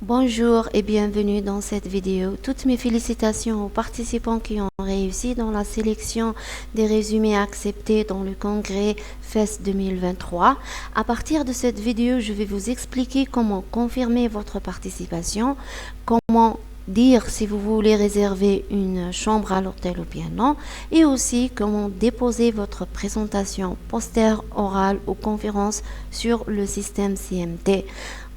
Bonjour et bienvenue dans cette vidéo. Toutes mes félicitations aux participants qui ont réussi dans la sélection des résumés acceptés dans le congrès FES 2023. À partir de cette vidéo, je vais vous expliquer comment confirmer votre participation, comment dire si vous voulez réserver une chambre à l'hôtel ou bien non, et aussi comment déposer votre présentation poster, orale ou conférence sur le système CMT.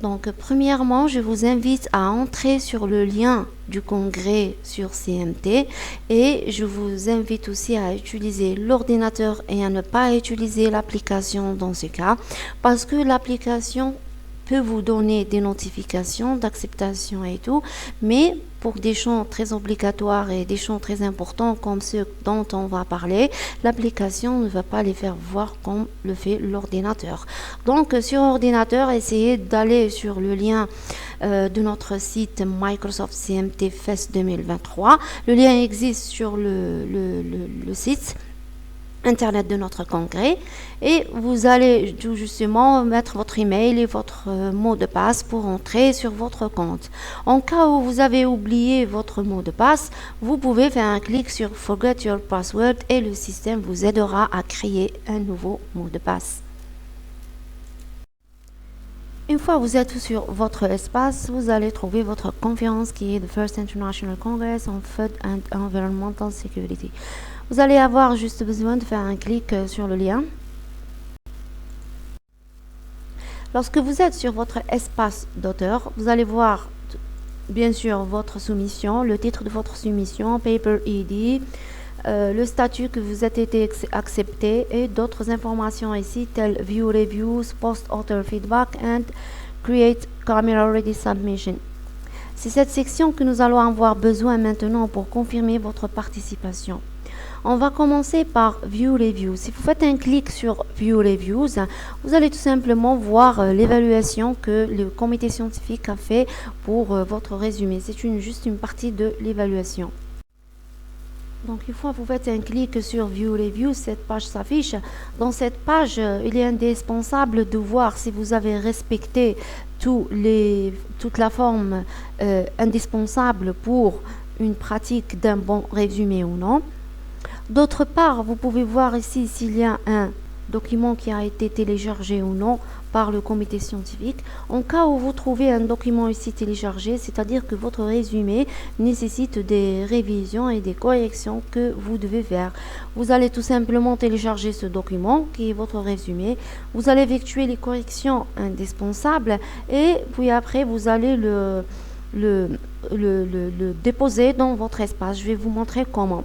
Donc, premièrement, je vous invite à entrer sur le lien du congrès sur CMT et je vous invite aussi à utiliser l'ordinateur et à ne pas utiliser l'application dans ce cas parce que l'application peut vous donner des notifications d'acceptation et tout, mais pour des champs très obligatoires et des champs très importants comme ceux dont on va parler, l'application ne va pas les faire voir comme le fait l'ordinateur. Donc sur ordinateur, essayez d'aller sur le lien de notre site Microsoft CMT FES 2023. Le lien existe sur le site internet de notre congrès et vous allez tout justement mettre votre email et votre mot de passe pour entrer sur votre compte. En cas où vous avez oublié votre mot de passe, vous pouvez faire un clic sur Forget your password et le système vous aidera à créer un nouveau mot de passe. Une fois que vous êtes sur votre espace, vous allez trouver votre conférence qui est the First International Congress on Food and Environmental Security. Vous allez avoir juste besoin de faire un clic sur le lien. Lorsque vous êtes sur votre espace d'auteur, vous allez voir bien sûr votre soumission, le titre de votre soumission, Paper ID, le statut que vous avez été accepté et d'autres informations ici telles View Reviews, Post Author Feedback and Create Camera Ready Submission. C'est cette section que nous allons avoir besoin maintenant pour confirmer votre participation. On va commencer par View Reviews. Si vous faites un clic sur View Reviews, vous allez tout simplement voir l'évaluation que le comité scientifique a fait pour votre résumé. C'est juste une partie de l'évaluation. Donc, une fois que vous faites un clic sur View Reviews, cette page s'affiche. Dans cette page, il est indispensable de voir si vous avez respecté toute la forme indispensable pour une pratique d'un bon résumé ou non. D'autre part, vous pouvez voir ici s'il y a un document qui a été téléchargé ou non par le comité scientifique. En cas où vous trouvez un document ici téléchargé, c'est-à-dire que votre résumé nécessite des révisions et des corrections que vous devez faire. Vous allez tout simplement télécharger ce document qui est votre résumé. Vous allez effectuer les corrections indispensables et puis après vous allez le déposer dans votre espace. Je vais vous montrer comment.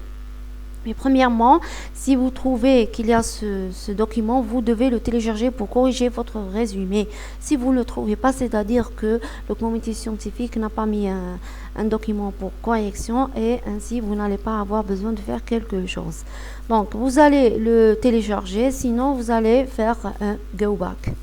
Mais premièrement, si vous trouvez qu'il y a ce document, vous devez le télécharger pour corriger votre résumé. Si vous ne le trouvez pas, c'est-à-dire que le comité scientifique n'a pas mis un document pour correction et ainsi vous n'allez pas avoir besoin de faire quelque chose. Donc, vous allez le télécharger, sinon vous allez faire un go back.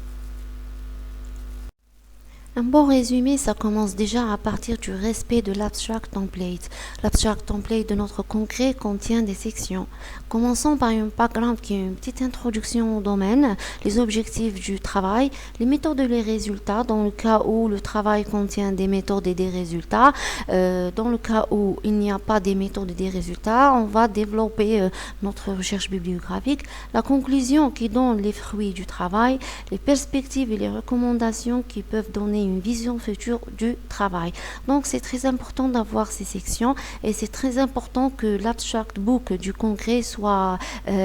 Un bon résumé, ça commence déjà à partir du respect de l'abstract template. L'abstract template de notre congrès contient des sections. Commençons par un background qui est une petite introduction au domaine, les objectifs du travail, les méthodes et les résultats, dans le cas où le travail contient des méthodes et des résultats. Dans le cas où il n'y a pas des méthodes et des résultats, on va développer notre recherche bibliographique. La conclusion qui donne les fruits du travail, les perspectives et les recommandations qui peuvent donner une vision future du travail. Donc c'est très important d'avoir ces sections et c'est très important que l'abstract book du congrès soit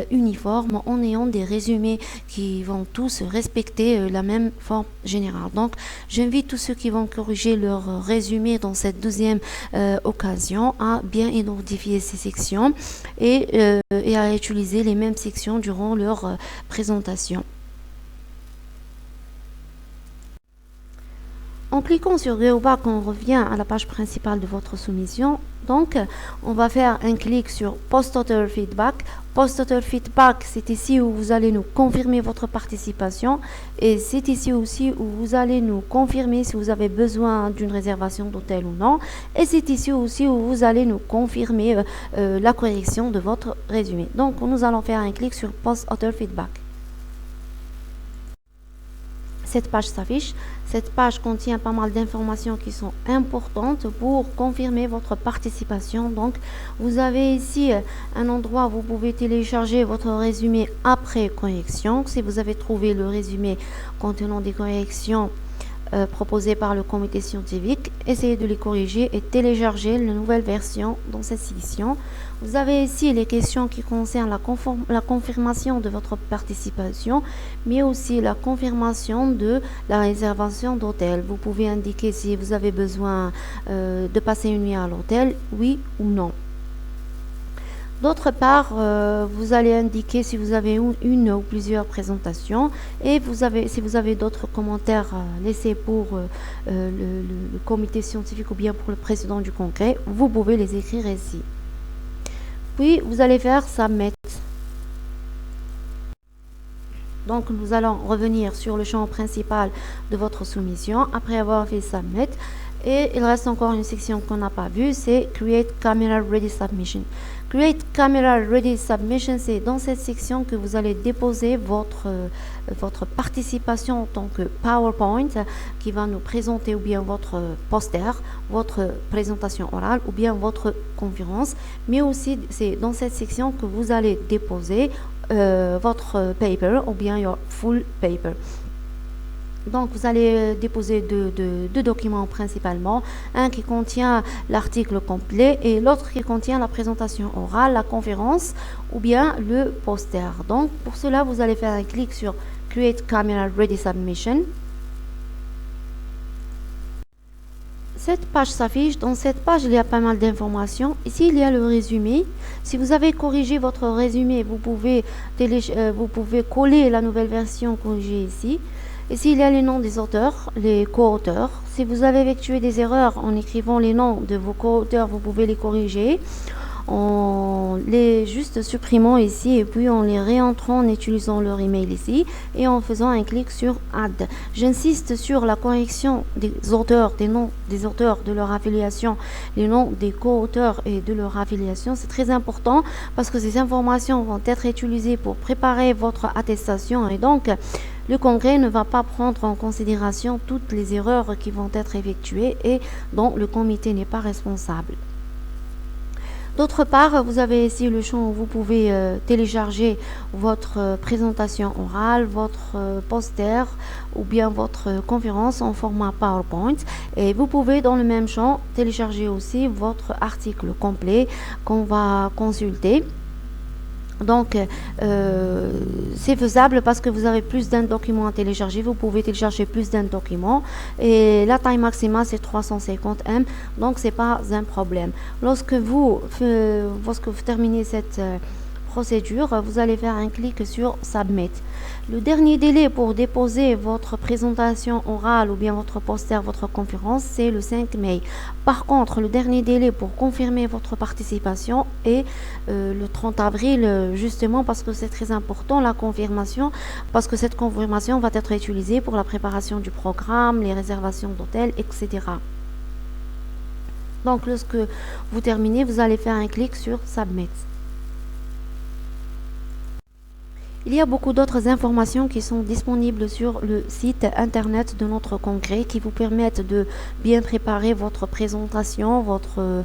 uniforme en ayant des résumés qui vont tous respecter la même forme générale. Donc j'invite tous ceux qui vont corriger leur résumé dans cette deuxième occasion à bien identifier ces sections et à utiliser les mêmes sections durant leur présentation. En cliquant sur Go Back, on revient à la page principale de votre soumission. Donc, on va faire un clic sur Post Author Feedback. Post Author Feedback, c'est ici où vous allez nous confirmer votre participation. Et c'est ici aussi où vous allez nous confirmer si vous avez besoin d'une réservation d'hôtel ou non. Et c'est ici aussi où vous allez nous confirmer la correction de votre résumé. Donc, nous allons faire un clic sur Post Author Feedback. cette page s'affiche. Cette page contient pas mal d'informations qui sont importantes pour confirmer votre participation. Donc, vous avez ici un endroit où vous pouvez télécharger votre résumé après correction. Si vous avez trouvé le résumé contenant des corrections proposées par le comité scientifique, essayez de les corriger et télécharger la nouvelle version dans cette section. Vous avez ici les questions qui concernent la confirmation de votre participation, mais aussi la confirmation de la réservation d'hôtel. Vous pouvez indiquer si vous avez besoin de passer une nuit à l'hôtel, oui ou non. D'autre part, vous allez indiquer si vous avez une ou plusieurs présentations et si vous avez d'autres commentaires laissés pour le comité scientifique ou bien pour le président du congrès, vous pouvez les écrire ici. Puis, vous allez faire Submit. Donc, nous allons revenir sur le champ principal de votre soumission après avoir fait Submit. Et il reste encore une section qu'on n'a pas vue, c'est Create Camera Ready Submission. Create Camera Ready Submission, c'est dans cette section que vous allez déposer votre participation en tant que PowerPoint qui va nous présenter ou bien votre poster, votre présentation orale ou bien votre conférence. Mais aussi, c'est dans cette section que vous allez déposer votre paper ou bien your full paper. Donc, vous allez déposer deux documents principalement, un qui contient l'article complet et l'autre qui contient la présentation orale, la conférence ou bien le poster. Donc, pour cela, vous allez faire un clic sur Create Camera Ready Submission. Cette page s'affiche. Dans cette page, il y a pas mal d'informations. Ici, il y a le résumé. Si vous avez corrigé votre résumé, vous pouvez coller la nouvelle version corrigée ici. Ici, il y a les noms des auteurs, les co-auteurs. Si vous avez effectué des erreurs en écrivant les noms de vos co-auteurs, vous pouvez les corriger en les juste supprimant ici et puis en les réentrant en utilisant leur email ici et en faisant un clic sur Add. J'insiste sur la correction des auteurs, des noms des auteurs, de leur affiliation, les noms des co-auteurs et de leur affiliation. C'est très important parce que ces informations vont être utilisées pour préparer votre attestation et donc le congrès ne va pas prendre en considération toutes les erreurs qui vont être effectuées et dont le comité n'est pas responsable. D'autre part, vous avez ici le champ où vous pouvez télécharger votre présentation orale, votre poster ou bien votre conférence en format PowerPoint. Et vous pouvez dans le même champ télécharger aussi votre article complet qu'on va consulter. Donc, c'est faisable parce que vous avez plus d'un document à télécharger. Vous pouvez télécharger plus d'un document. Et la taille maximale, c'est 350 M. Donc, c'est pas un problème. Lorsque vous terminez cette procédure, vous allez faire un clic sur Submit. Le dernier délai pour déposer votre présentation orale ou bien votre poster, votre conférence, c'est le 5 mai. Par contre, le dernier délai pour confirmer votre participation est le 30 avril, justement parce que c'est très important la confirmation, parce que cette confirmation va être utilisée pour la préparation du programme, les réservations d'hôtels, etc. Donc, lorsque vous terminez, vous allez faire un clic sur Submit. Il y a beaucoup d'autres informations qui sont disponibles sur le site internet de notre congrès qui vous permettent de bien préparer votre présentation, votre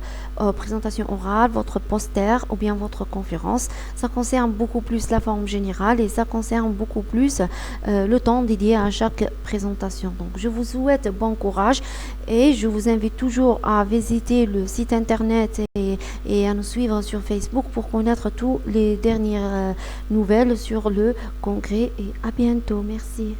présentation orale, votre poster ou bien votre conférence. Ça concerne beaucoup plus la forme générale et ça concerne beaucoup plus le temps dédié à chaque présentation. Donc, je vous souhaite bon courage et je vous invite toujours à visiter le site internet et à nous suivre sur Facebook pour connaître toutes les dernières nouvelles sur le congrès et à bientôt. Merci.